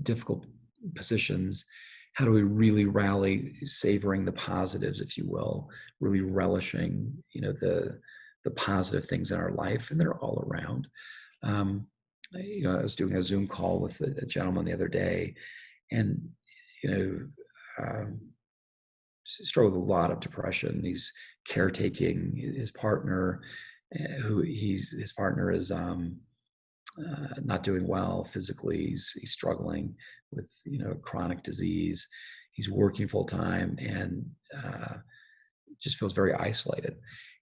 difficult positions, how do we really rally, savoring the positives, if you will, really relishing, the positive things in our life, and they're all around. I was doing a Zoom call with a gentleman the other day, and struggled with a lot of depression. He's caretaking his partner, his partner is not doing well physically. He's struggling with chronic disease. He's working full time, and just feels very isolated.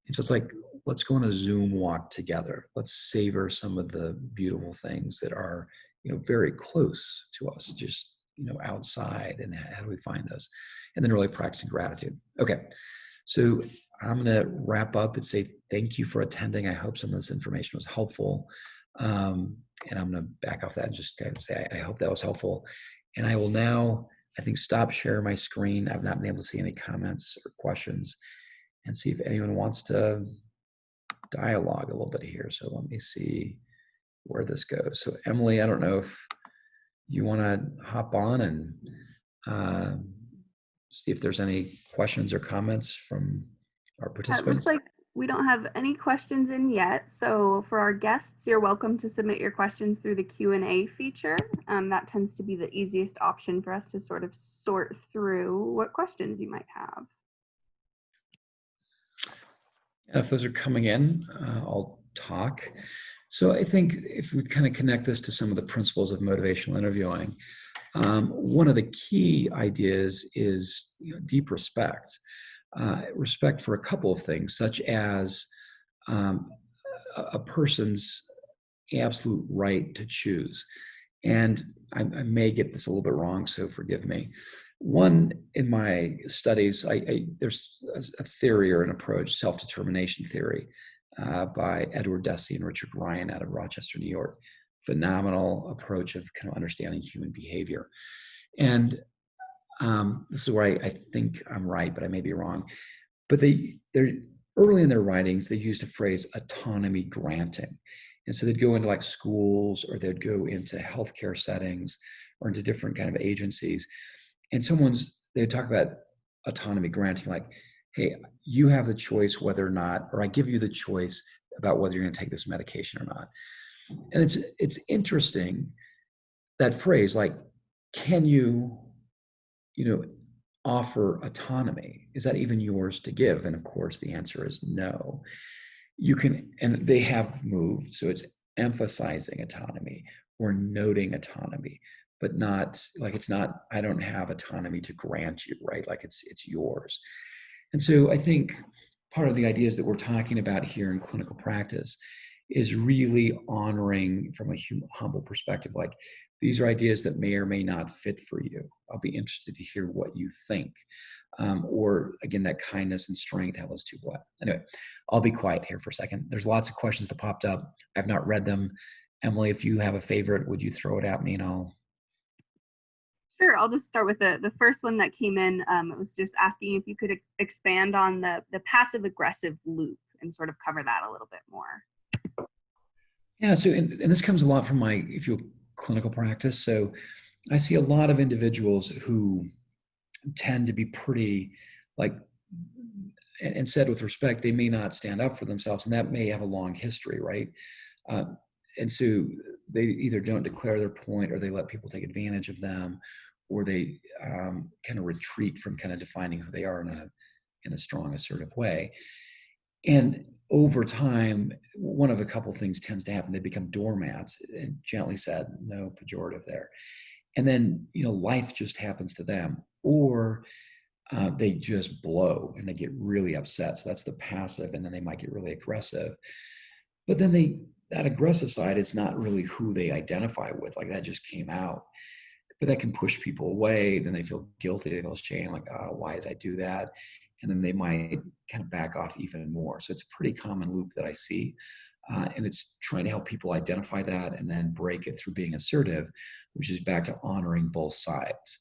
And so it's like, let's go on a Zoom walk together. Let's savor some of the beautiful things that are, very close to us, just, outside. And how do we find those? And then really practicing gratitude. Okay. So I'm going to wrap up and say thank you for attending. I hope some of this information was helpful. And I'm going to back off that and just kind of say, I hope that was helpful. And I will now, I think, stop sharing my screen. I've not been able to see any comments or questions, and see if anyone wants to dialogue a little bit here. So let me see where this goes. So Emily, I don't know if you want to hop on and see if there's any questions or comments from our participants. It looks like we don't have any questions in yet. So for our guests, you're welcome to submit your questions through the Q&A feature. That tends to be the easiest option for us to sort of sort through what questions you might have. If those are coming in, I'll talk. So I think if we kind of connect this to some of the principles of motivational interviewing, one of the key ideas is deep respect. Respect for a couple of things, such as a person's absolute right to choose. And I may get this a little bit wrong, so forgive me. One, in my studies, there's a theory or an approach, self-determination theory, by Edward Deci and Richard Ryan out of Rochester, New York. Phenomenal approach of kind of understanding human behavior. And this is where I think I'm right, but I may be wrong. But they're early in their writings, they used a phrase, autonomy granting. And so they'd go into like schools, or they'd go into healthcare settings, or into different kind of agencies. And they'd talk about autonomy granting, like, hey, you have the choice whether or not, or I give you the choice about whether you're going to take this medication or not. And it's interesting, that phrase, like, can you, offer autonomy? Is that even yours to give? And of course, the answer is no. You can, and they have moved. So it's emphasizing autonomy or noting autonomy, but not like it's not, I don't have autonomy to grant you, right? Like it's yours. And so I think part of the ideas that we're talking about here in clinical practice is really honoring from a humble perspective. Like these are ideas that may or may not fit for you. I'll be interested to hear what you think. Or again, that kindness and strength, how those two blend. Anyway, I'll be quiet here for a second. There's lots of questions that popped up. I've not read them. Emily, if you have a favorite, would you throw it at me and I'll. Sure, I'll just start with the first one that came in. It was just asking if you could expand on the passive aggressive loop and sort of cover that a little bit more. Yeah, so and this comes a lot from my, if you will, clinical practice. So I see a lot of individuals who tend to be pretty like, and said with respect, they may not stand up for themselves, and that may have a long history, right? And so they either don't declare their point, or they let people take advantage of them, or they kind of retreat from kind of defining who they are in a strong, assertive way. And over time, one of a couple of things tends to happen. They become doormats, and gently said, no pejorative there. And then, life just happens to them, or they just blow and they get really upset. So that's the passive, and then they might get really aggressive. But then that aggressive side is not really who they identify with. Like that just came out. But that can push people away. Then they feel guilty, they feel shame, like, oh, why did I do that? And then they might kind of back off even more. So it's a pretty common loop that I see. And it's trying to help people identify that and then break it through being assertive, which is back to honoring both sides.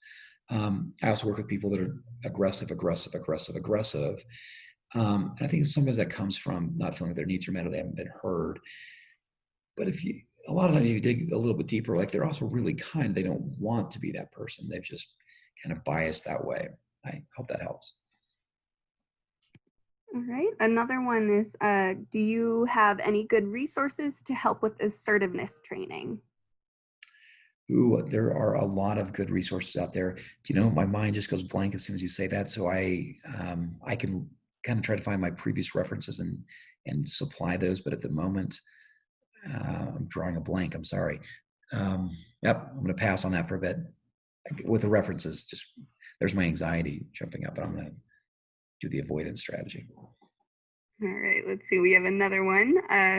I also work with people that are aggressive. And I think sometimes that comes from not feeling their needs are met or they haven't been heard. But a lot of times if you dig a little bit deeper, like they're also really kind. They don't want to be that person. They've just kind of biased that way. I hope that helps. All right. Another one is, do you have any good resources to help with assertiveness training? Ooh, there are a lot of good resources out there. My mind just goes blank as soon as you say that. So I can kind of try to find my previous references and supply those. But at the moment, I'm drawing a blank. I'm sorry. Yep, I'm going to pass on that for a bit. With the references, just there's my anxiety jumping up, but I'm going to do the avoidance strategy. All right, let's see. We have another one.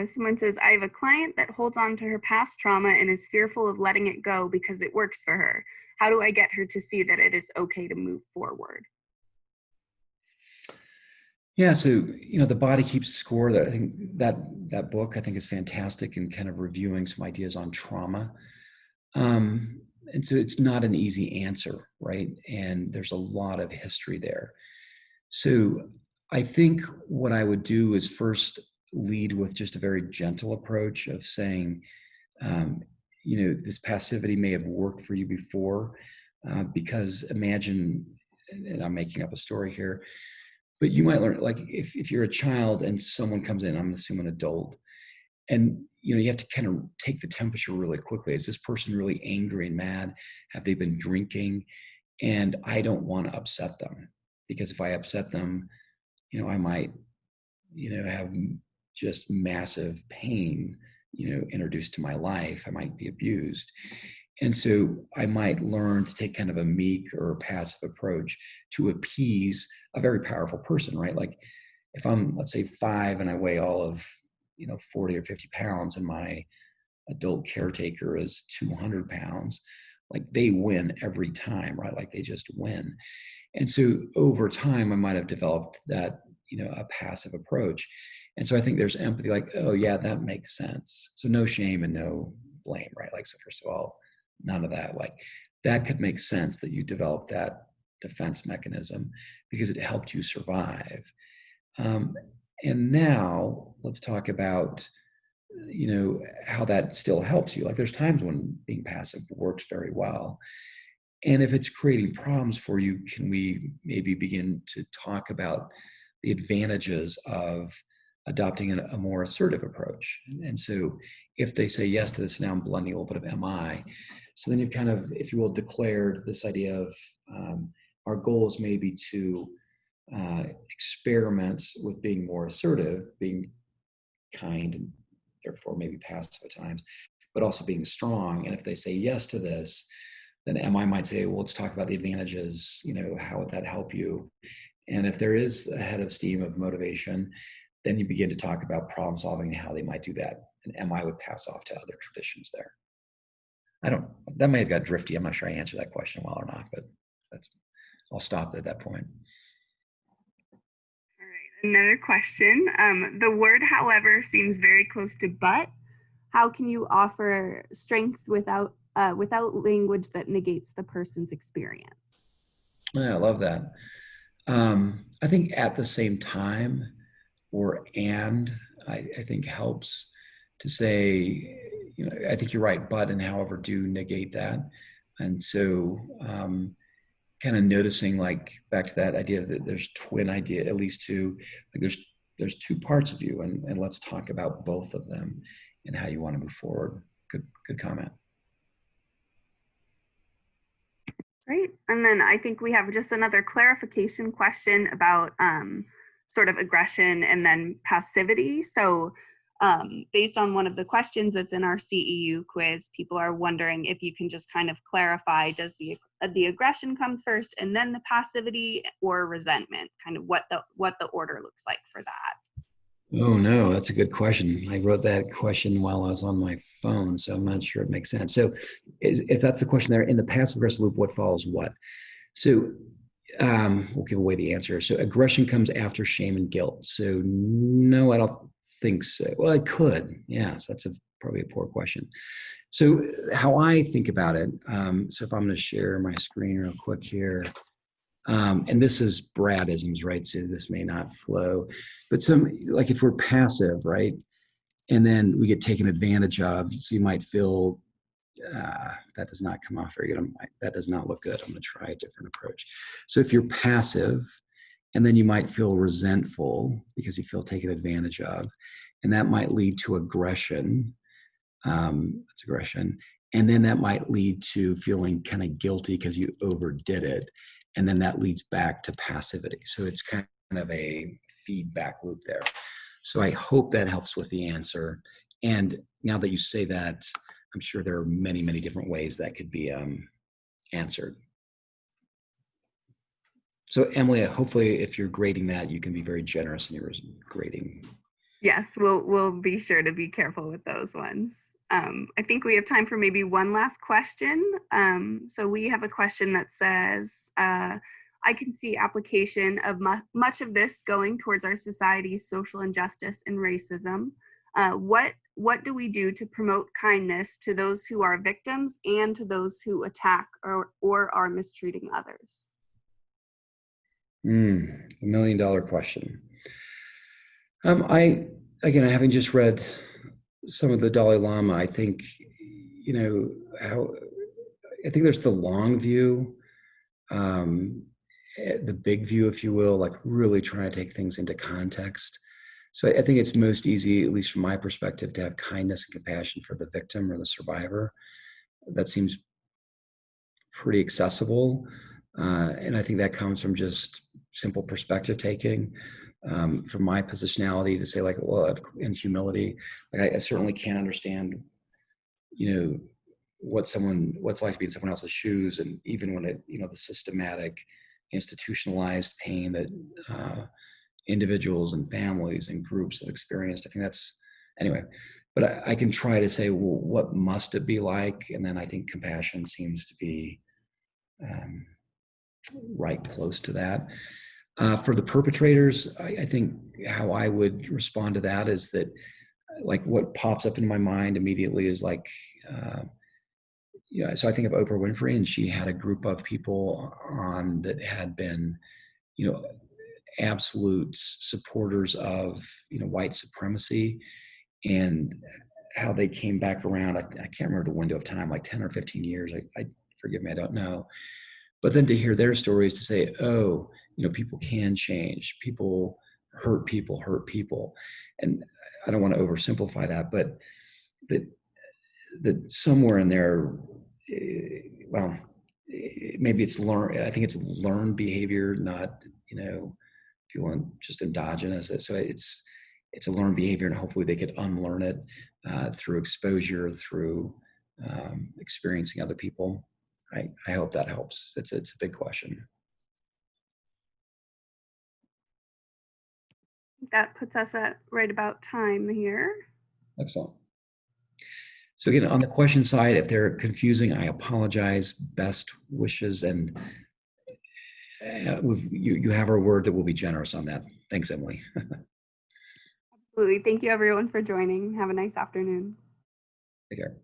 Someone says, I have a client that holds on to her past trauma and is fearful of letting it go because it works for her. How do I get her to see that it is okay to move forward? Yeah, so the body keeps score. That I think that book I think is fantastic in kind of reviewing some ideas on trauma. And so it's not an easy answer, right? And there's a lot of history there. So I think what I would do is first lead with just a very gentle approach of saying, this passivity may have worked for you before, because imagine, and I'm making up a story here, but you might learn, like if you're a child and someone comes in, I'm assuming an adult, and you have to kind of take the temperature really quickly. Is this person really angry and mad? Have they been drinking? And I don't want to upset them, because if I upset them, I might, have just massive pain, introduced to my life. I might be abused. And so I might learn to take kind of a meek or passive approach to appease a very powerful person, right? Like if I'm, let's say 5 and I weigh all of, 40 or 50 pounds and my adult caretaker is 200 pounds, like they win every time, right? Like they just win. And so over time, I might have developed that, a passive approach. And so I think there's empathy, like, oh yeah, that makes sense. So no shame and no blame, right? Like, so first of all, none of that. Like that could make sense that you developed that defense mechanism because it helped you survive. And now let's talk about, how that still helps you. Like there's times when being passive works very well. And if it's creating problems for you, can we maybe begin to talk about the advantages of adopting a more assertive approach? And so if they say yes to this, now I'm blending a little bit of MI. So then you've kind of, if you will, declared this idea of our goal is maybe to experiment with being more assertive, being kind and therefore maybe passive at times, but also being strong. And if they say yes to this, then MI might say, well, let's talk about the advantages, how would that help you? And if there is a head of steam of motivation, then you begin to talk about problem solving and how they might do that. And MI would pass off to other traditions there. That may have got drifty. I'm not sure I answered that question well or not, but I'll stop at that point. All right, another question. The word, however, seems very close to but. How can you offer strength without language that negates the person's experience? Yeah, I love that. I think at the same time, or I think helps to say, I think you're right, but and however do negate that. And so kind of noticing, like, back to that idea that there's twin idea, at least two, like there's two parts of you, and let's talk about both of them and how you want to move forward. Good comment. Great. And then I think we have just another clarification question about sort of aggression and then passivity. So based on one of the questions that's in our CEU quiz, people are wondering if you can just kind of clarify, does the aggression comes first and then the passivity, or resentment, kind of what the order looks like for that? Oh, no, that's a good question. I wrote that question while I was on my phone, so I'm not sure it makes sense. So if that's the question there, in the passive aggressive loop, what follows what? So we'll give away the answer. So aggression comes after shame and guilt. So no, I don't think so. Well, it could. Yeah, so that's probably a poor question. So how I think about it, so if I'm going to share my screen real quick here, and this is Bradisms, right? So this may not flow, but like if we're passive, right? And then we get taken advantage of, so you might feel, that does not come off very good. That does not look good. I'm going to try a different approach. So if you're passive, and then you might feel resentful because you feel taken advantage of, and that might lead to aggression. That's aggression. And then that might lead to feeling kind of guilty because you overdid it. And then that leads back to passivity. So it's kind of a feedback loop there. So I hope that helps with the answer. And now that you say that, I'm sure there are many, many different ways that could be answered. So Emily, hopefully if you're grading that, you can be very generous in your grading. Yes, we'll be sure to be careful with those ones. I think we have time for maybe one last question. So we have a question that says, I can see application of much of this going towards our society's social injustice and racism. What do we do to promote kindness to those who are victims and to those who attack or are mistreating others? $1 million question. Having just read some of the Dalai Lama, I think, I think there's the long view, the big view, if you will, like really trying to take things into context. So I think it's most easy, at least from my perspective, to have kindness and compassion for the victim or the survivor. That seems pretty accessible. And I think that comes from just simple perspective taking. From my positionality to say, like, well, and humility, like I certainly can't understand, what's like to be in someone else's shoes, and even when the systematic, institutionalized pain that individuals and families and groups have experienced. I think that's anyway. But I can try to say, well, what must it be like? And then I think compassion seems to be right close to that. For the perpetrators, I think how I would respond to that is that, like, what pops up in my mind immediately is like, so I think of Oprah Winfrey, and she had a group of people on that had been, absolute supporters of, white supremacy, and how they came back around. I can't remember the window of time, like 10 or 15 years. I forgive me, I don't know. But then to hear their stories, to say, oh, people can change. People hurt people. And I don't want to oversimplify that, but that somewhere in there, well, maybe it's learned. I think it's learned behavior, not, if you want, just endogenous. So it's a learned behavior, and hopefully they could unlearn it through exposure, through experiencing other people. I hope that helps. It's a big question. That puts us at right about time here. Excellent. So again, on the question side, if they're confusing, I apologize. Best wishes, and you have our word that we'll be generous on that. Thanks, Emily. Absolutely. Thank you everyone for joining. Have a nice afternoon. Take care.